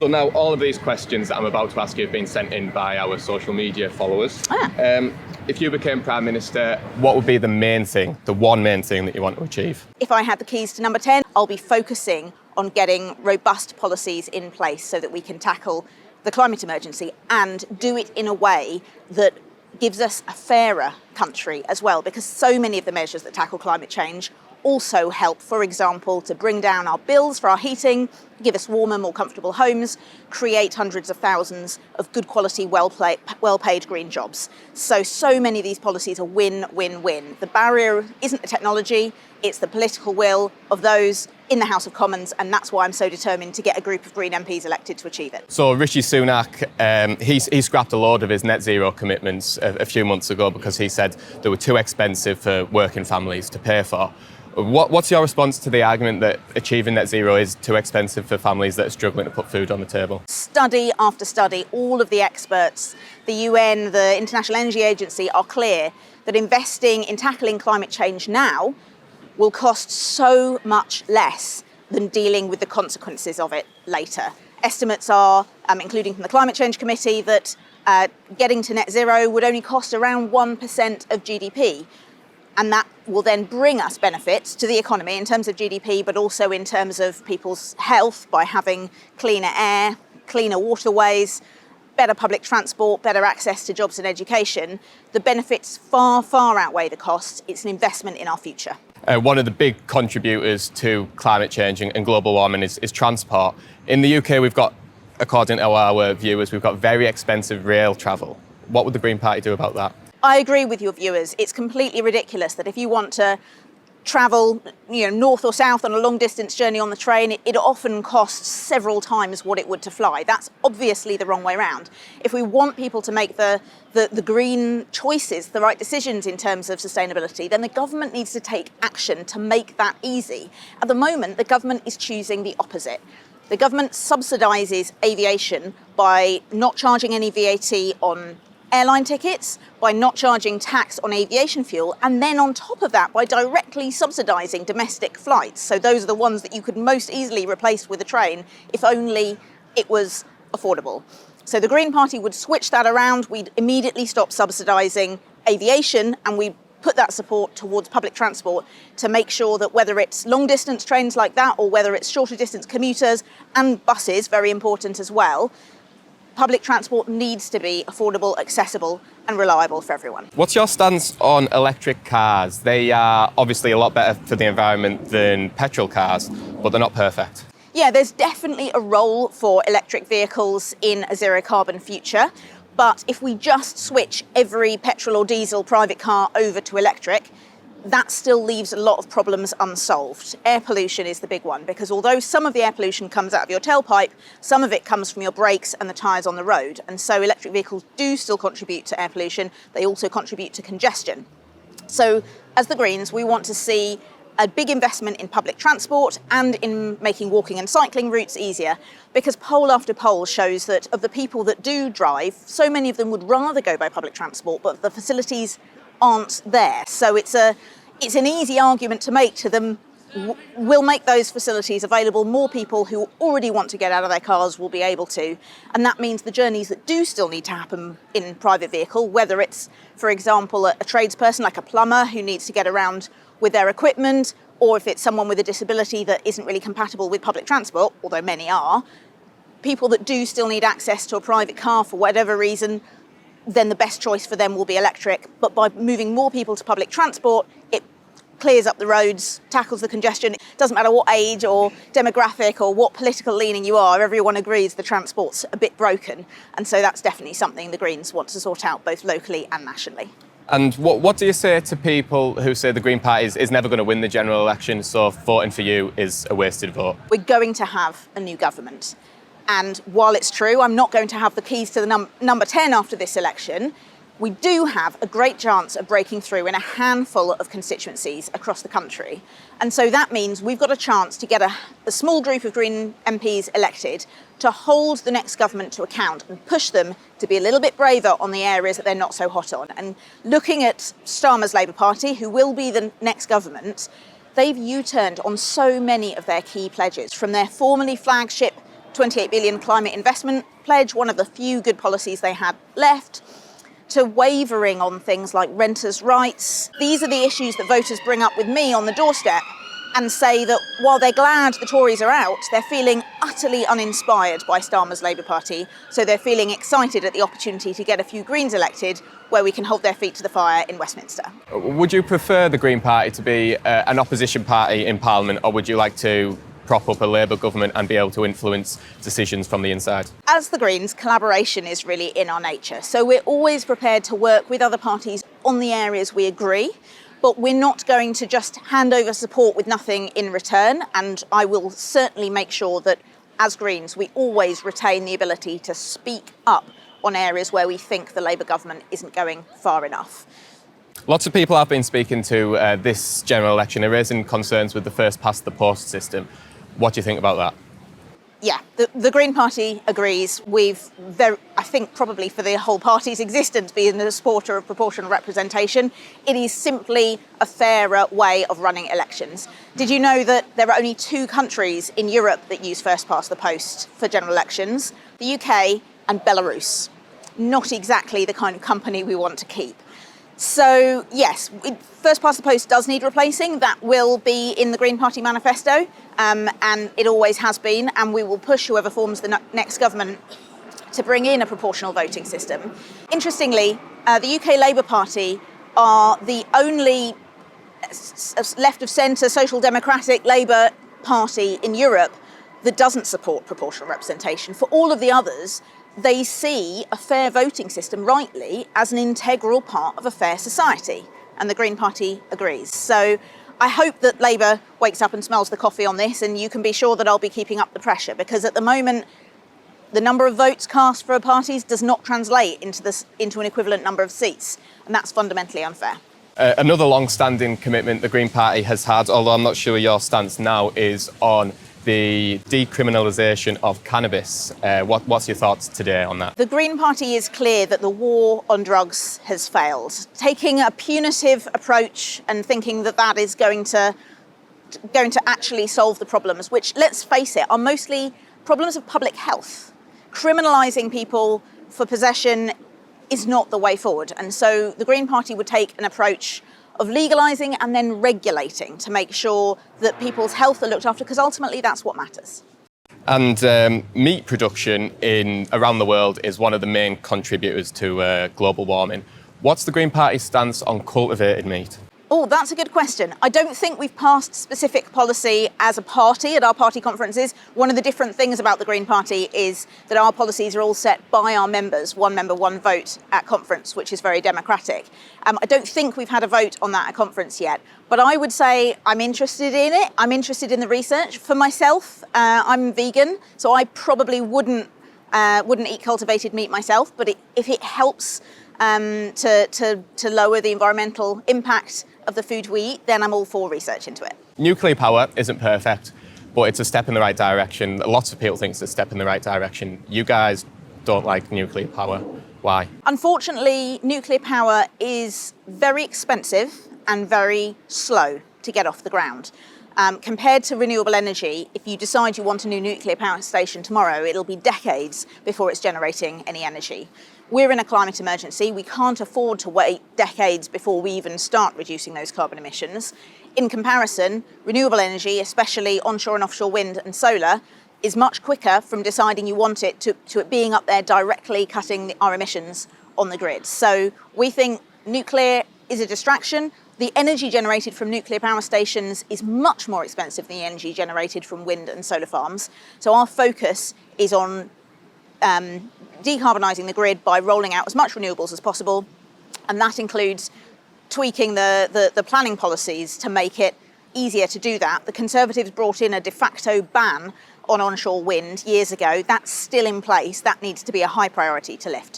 So now all of these questions that I'm about to ask you have been sent in by our social media followers. If you became Prime Minister, what would be the main thing, the one main thing that you want to achieve? If I had the keys to number 10, I'll be focusing on getting robust policies in place so that we can tackle the climate emergency and do it in a way that gives us a fairer country as well, because so many of the measures that tackle climate change also help, for example, to bring down our bills for our heating, give us warmer, more comfortable homes, create hundreds of thousands of good quality, well-paid green jobs. So many of these policies are win, win, win. The barrier isn't the technology, it's the political will of those in the House of Commons, and that's why I'm so determined to get a group of Green MPs elected to achieve it. So Rishi Sunak, he scrapped a load of his net zero commitments a few months ago because he said they were too expensive for working families to pay for. What's your response to the argument that achieving net zero is too expensive for families that are struggling to put food on the table? Study after study, all of the experts, the UN, the International Energy Agency are clear that investing in tackling climate change now will cost so much less than dealing with the consequences of it later. Estimates are, including from the Climate Change Committee, that getting to net zero would only cost around 1% of GDP. And that will then bring us benefits to the economy in terms of GDP, but also in terms of people's health by having cleaner air, cleaner waterways, better public transport, better access to jobs and education. The benefits far, far outweigh the costs. It's an investment in our future. One of the big contributors to climate change and global warming is transport. In the UK, we've got, according to our viewers, we've got very expensive rail travel. What would the Green Party do about that? I agree with your viewers. It's completely ridiculous that if you want to travel, north or south on a long distance journey on the train, it often costs several times what it would to fly. That's obviously the wrong way around. If we want people to make the green choices, the right decisions in terms of sustainability, then the government needs to take action to make that easy. At the moment, the government is choosing the opposite. The government subsidises aviation by not charging any VAT on airline tickets, by not charging tax on aviation fuel, and then on top of that by directly subsidising domestic flights. So those are the ones that you could most easily replace with a train if only it was affordable. So the Green Party would switch that around. We'd immediately stop subsidising aviation and we'd put that support towards public transport to make sure that whether it's long distance trains like that or whether it's shorter distance commuters and buses, very important as well, public transport needs to be affordable, accessible and reliable for everyone. What's your stance on electric cars? They are obviously a lot better for the environment than petrol cars, but they're not perfect. Yeah, there's definitely a role for electric vehicles in a zero carbon future. But if we just switch every petrol or diesel private car over to electric, that still leaves a lot of problems unsolved. Air pollution is the big one, because although some of the air pollution comes out of your tailpipe, some of it comes from your brakes and the tyres on the road. And so electric vehicles do still contribute to air pollution. They also contribute to congestion. So as the Greens, we want to see a big investment in public transport and in making walking and cycling routes easier, because poll after poll shows that of the people that do drive, so many of them would rather go by public transport, but the facilities aren't there. So it's an easy argument to make to them. We'll make those facilities available. More people who already want to get out of their cars will be able to. And that means the journeys that do still need to happen in private vehicle, whether it's, for example, a tradesperson like a plumber who needs to get around with their equipment, or if it's someone with a disability that isn't really compatible with public transport, although many are, people that do still need access to a private car for whatever reason, then the best choice for them will be electric. But by moving more people to public transport, it clears up the roads, tackles the congestion. It doesn't matter what age or demographic or what political leaning you are, everyone agrees the transport's a bit broken. And so that's definitely something the Greens want to sort out both locally and nationally. And what do you say to people who say the Green Party is never going to win the general election, so voting for you is a wasted vote? We're going to have a new government. And while it's true, I'm not going to have the keys to the number 10 after this election, we do have a great chance of breaking through in a handful of constituencies across the country. And so that means we've got a chance to get a small group of Green MPs elected to hold the next government to account and push them to be a little bit braver on the areas that they're not so hot on. And looking at Starmer's Labour Party, who will be the next government, they've U-turned on so many of their key pledges, from their formerly flagship £28 billion climate investment pledge, one of the few good policies they had left, to wavering on things like renters' rights. These are the issues that voters bring up with me on the doorstep and say that while they're glad the Tories are out, they're feeling utterly uninspired by Starmer's Labour Party. So they're feeling excited at the opportunity to get a few Greens elected where we can hold their feet to the fire in Westminster. Would you prefer the Green Party to be an opposition party in Parliament, or would you like to prop up a Labour government and be able to influence decisions from the inside? As the Greens, collaboration is really in our nature. So we're always prepared to work with other parties on the areas we agree, but we're not going to just hand over support with nothing in return. And I will certainly make sure that as Greens, we always retain the ability to speak up on areas where we think the Labour government isn't going far enough. Lots of people I've been speaking to this general election are raising concerns with the first past the post system. What do you think about that? Yeah, the Green Party agrees. I think probably for the whole party's existence, being the supporter of proportional representation, it is simply a fairer way of running elections. Did you know that there are only 2 countries in Europe that use first past the post for general elections? The UK and Belarus. Not exactly the kind of company we want to keep. So yes, first past the post does need replacing. That will be in the Green Party manifesto, and it always has been, and we will push whoever forms the next government to bring in a proportional voting system. Interestingly, the UK Labour Party are the only left of centre social democratic Labour party in Europe that doesn't support proportional representation. For all of the others, they see a fair voting system, rightly, as an integral part of a fair society, and the Green Party agrees. So I hope that Labour wakes up and smells the coffee on this, and you can be sure that I'll be keeping up the pressure, because at the moment, the number of votes cast for parties does not translate into an equivalent number of seats, and that's fundamentally unfair. Another long-standing commitment the Green Party has had, although I'm not sure your stance now, is on the decriminalisation of cannabis. What's your thoughts today on that? The Green Party is clear that the war on drugs has failed. Taking a punitive approach and thinking that that is going to actually solve the problems, which, let's face it, are mostly problems of public health. Criminalising people for possession is not the way forward. And so the Green Party would take an approach of legalising and then regulating to make sure that people's health are looked after, because ultimately that's what matters. And meat production around the world is one of the main contributors to global warming. What's the Green Party's stance on cultivated meat? Oh, that's a good question. I don't think we've passed specific policy as a party at our party conferences. One of the different things about the Green Party is that our policies are all set by our members, one member, one vote at conference, which is very democratic. I don't think we've had a vote on that at conference yet, but I would say I'm interested in it. I'm interested in the research. For myself, I'm vegan, so I probably wouldn't eat cultivated meat myself, but if it helps to lower the environmental impact of the food we eat, then I'm all for research into it. Nuclear power isn't perfect, but it's a step in the right direction. Lots of people think it's a step in the right direction. You guys don't like nuclear power. Why? Unfortunately, nuclear power is very expensive and very slow to get off the ground. Compared to renewable energy, if you decide you want a new nuclear power station tomorrow, it'll be decades before it's generating any energy. We're in a climate emergency. We can't afford to wait decades before we even start reducing those carbon emissions. In comparison, renewable energy, especially onshore and offshore wind and solar, is much quicker from deciding you want it to it being up there directly cutting our emissions on the grid. So we think nuclear is a distraction. The energy generated from nuclear power stations is much more expensive than the energy generated from wind and solar farms. So our focus is on decarbonising the grid by rolling out as much renewables as possible, and that includes tweaking the planning policies to make it easier to do that. The Conservatives brought in a de facto ban on onshore wind years ago. That's still in place. That needs to be a high priority to lift.